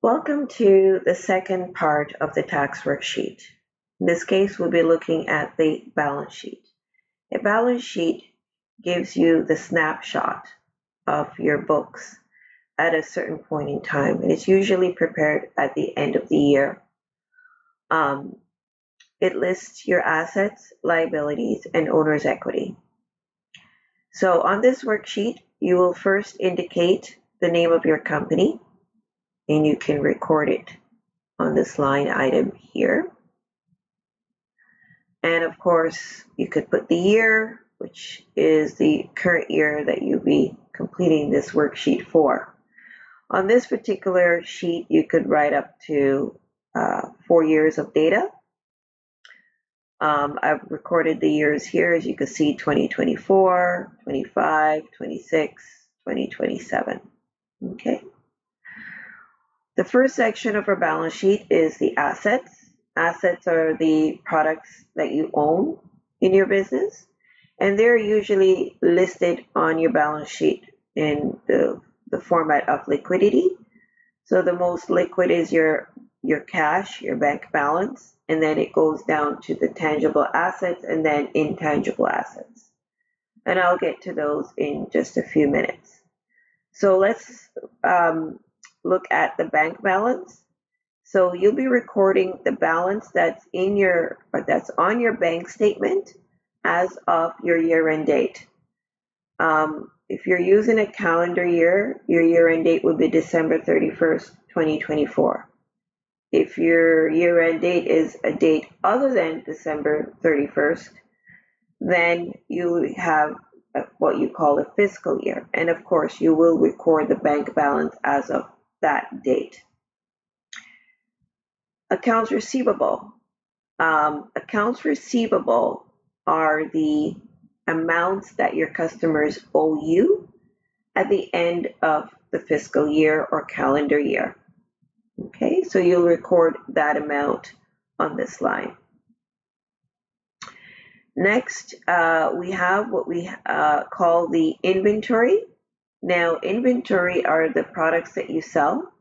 Welcome to the second part of the tax worksheet. In this case, we'll be looking at the balance sheet. A balance sheet gives you the snapshot of your books at a certain point in time, and it's usually prepared at the end of the year. Um, it lists your assets, liabilities, and owner's equity. So on this worksheet, you will first indicate the name of your company, and you can record it on this line item here. And of course, you could put the year, which is the current year that you'll be completing this worksheet for. On this particular sheet, you could write up to 4 years of data. I've recorded the years here, as you can see, 2024, 25, 26, 2027. Okay. The first section of our balance sheet is the assets. Assets are the products that you own in your business, and they're usually listed on your balance sheet in the format of liquidity. So the most liquid is your cash, your bank balance, and then it goes down to the tangible assets and then intangible assets. And I'll get to those in just a few minutes. So let's look at the bank balance. So you'll be recording the balance that's on your bank statement as of your year-end date. If you're using a calendar year, your year-end date would be December 31st, 2024. If your year-end date is a date other than December 31st, then you have what you call a fiscal year. And of course, you will record the bank balance as of that date. Accounts receivable. Accounts receivable are the amounts that your customers owe you at the end of the fiscal year or calendar year. Okay, so you'll record that amount on this line. Next, we have what we call the inventory. Now, inventory are the products that you sell.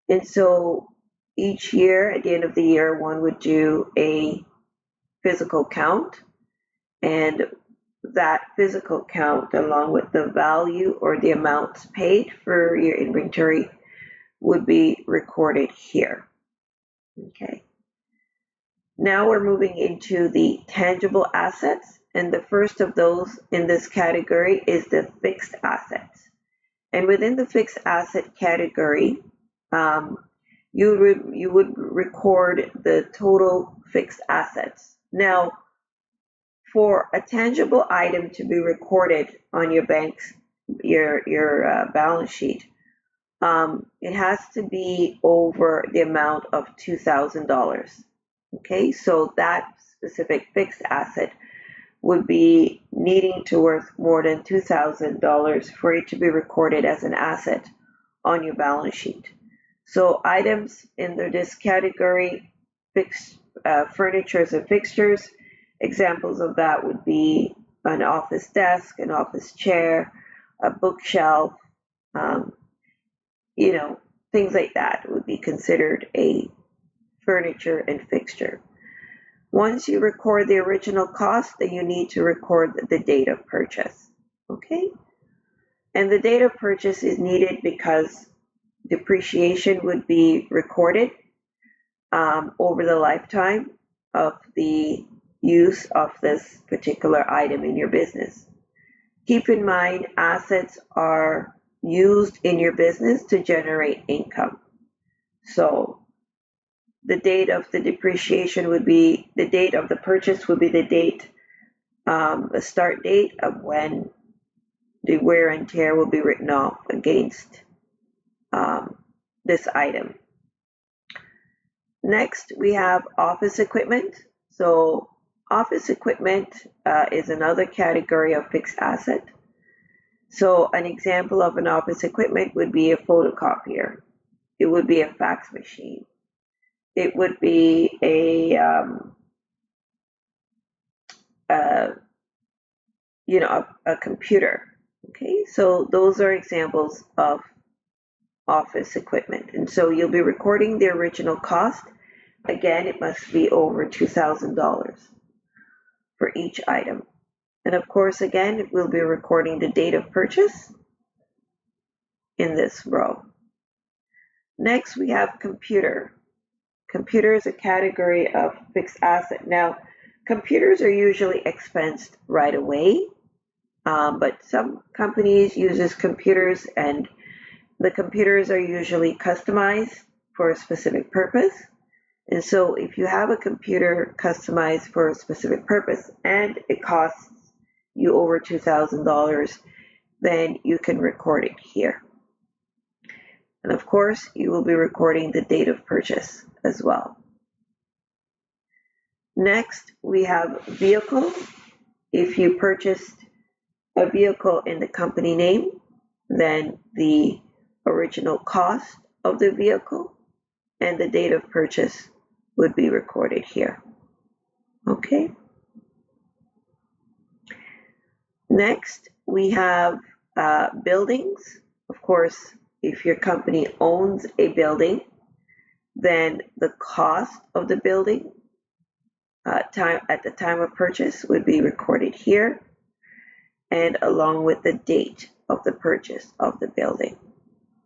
And so each year, at the end of the year, one would do a physical count, and that physical count, along with the value or the amounts paid for your inventory, would be recorded here. Okay. Now we're moving into the tangible assets, and the first of those in this category is the fixed assets. And within the fixed asset category, you would record the total fixed assets. Now, for a tangible item to be recorded on your balance sheet, it has to be over the amount of $2,000. Okay, so that specific fixed asset would be needing to worth more than $2,000 for it to be recorded as an asset on your balance sheet. So items in this category, fixed furniture and fixtures, examples of that would be an office desk, an office chair, a bookshelf, things like that would be considered a furniture and fixture. Once you record the original cost, then you need to record the date of purchase. Okay? And the date of purchase is needed because depreciation would be recorded over the lifetime of the use of this particular item in your business. Keep in mind, assets are used in your business to generate income. So the date of the depreciation would be the date of the purchase would be the date, the start date of when the wear and tear will be written off against this item. Next, we have office equipment. So office equipment is another category of fixed asset. So an example of an office equipment would be a photocopier. It would be a fax machine. It would be a computer. Okay, so those are examples of office equipment. And so you'll be recording the original cost. Again, it must be over $2,000 for each item. And of course, again, we'll be recording the date of purchase in this row. Next, we have computer. Computer is a category of fixed asset. Now, computers are usually expensed right away, but some companies uses computers, and the computers are usually customized for a specific purpose. And so if you have a computer customized for a specific purpose and it costs you over $2,000, then you can record it here. And of course, you will be recording the date of purchase as well. Next, we have vehicle. If you purchased a vehicle in the company name, then the original cost of the vehicle and the date of purchase would be recorded here. Okay. Next, we have buildings. Of course, if your company owns a building, then the cost of the building at the time of purchase would be recorded here, and along with the date of the purchase of the building.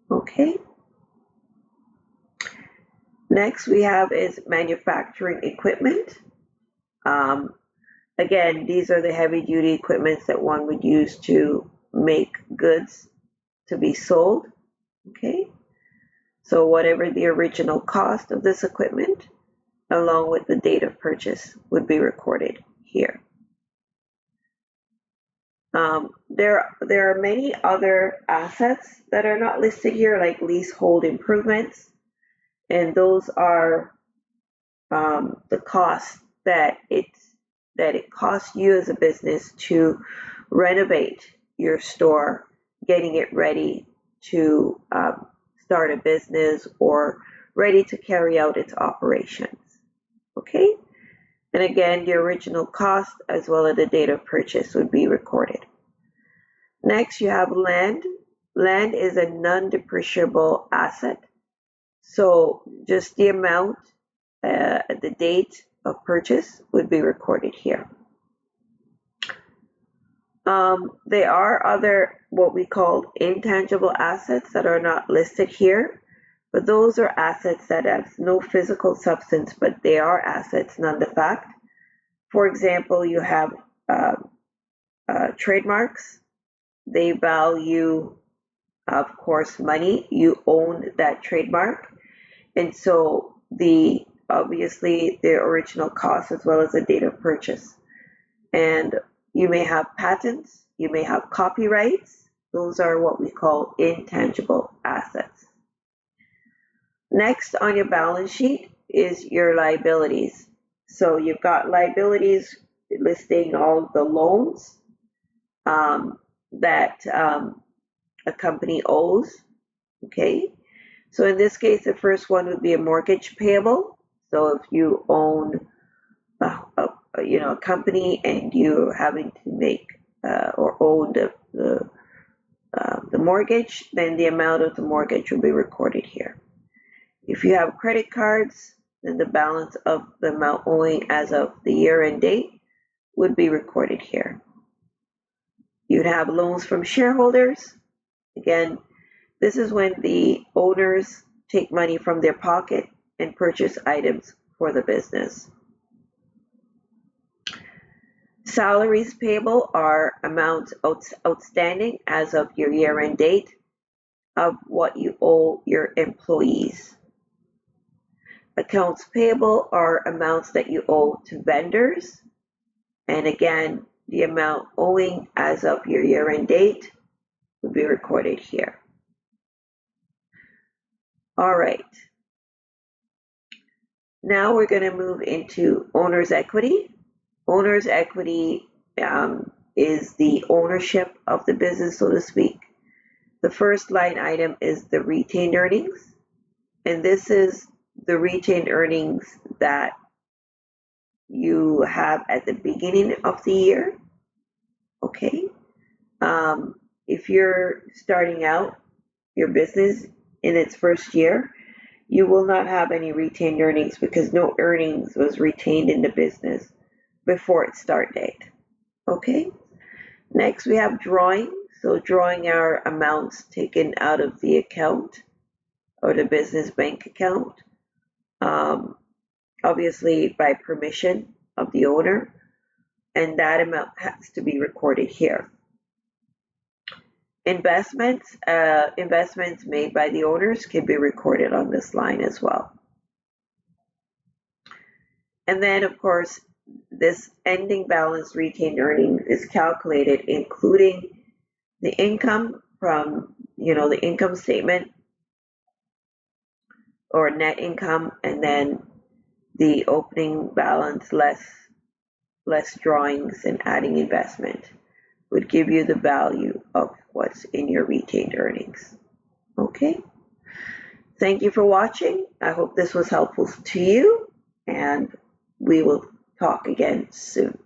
Okay. Next we have is manufacturing equipment. Again, these are the heavy duty equipments that one would use to make goods to be sold. Okay. So whatever the original cost of this equipment, along with the date of purchase, would be recorded here. There are many other assets that are not listed here, like leasehold improvements, and those are the cost that it costs you as a business to renovate your store, getting it ready to start a business or ready to carry out its operations. Okay, and again, the original cost as well as the date of purchase would be recorded. Next, you have land. Land is a non-depreciable asset. So just the amount at the date of purchase would be recorded here. There are other what we call intangible assets that are not listed here, but those are assets that have no physical substance, but they are assets nonetheless. For example, you have trademarks. They value, of course, money. You own that trademark, and so obviously the original cost as well as the date of purchase. And you may have patents, you may have copyrights. Those are what we call intangible assets. Next on your balance sheet is your liabilities. So you've got liabilities listing all the loans that a company owes. Okay, so in this case, the first one would be a mortgage payable. So if you own a company and you're having to make or own the mortgage, then the amount of the mortgage will be recorded here. If you have credit cards, then the balance of the amount owing as of the year-end date would be recorded here. You'd have loans from shareholders. Again, this is when the owners take money from their pocket and purchase items for the business. Salaries payable are amounts outstanding as of your year-end date of what you owe your employees. Accounts payable are amounts that you owe to vendors, and again, the amount owing as of your year-end date will be recorded here. All right. Now we're going to move into owner's equity. Owner's equity is the ownership of the business, so to speak. The first line item is the retained earnings, and this is the retained earnings that you have at the beginning of the year. Okay. If you're starting out your business in its first year, you will not have any retained earnings because no earnings was retained in the business before its start date. Okay, next we have drawing. So drawing our amounts taken out of the account or the business bank account, obviously by permission of the owner, and that amount has to be recorded here. Investments made by the owners can be recorded on this line as well. And then, of course, this ending balance retained earnings is calculated including the income from, the income statement or net income, and then the opening balance less drawings and adding investment would give you the value of what's in your retained earnings. Okay. Thank you for watching. I hope this was helpful to you, and we will talk again soon.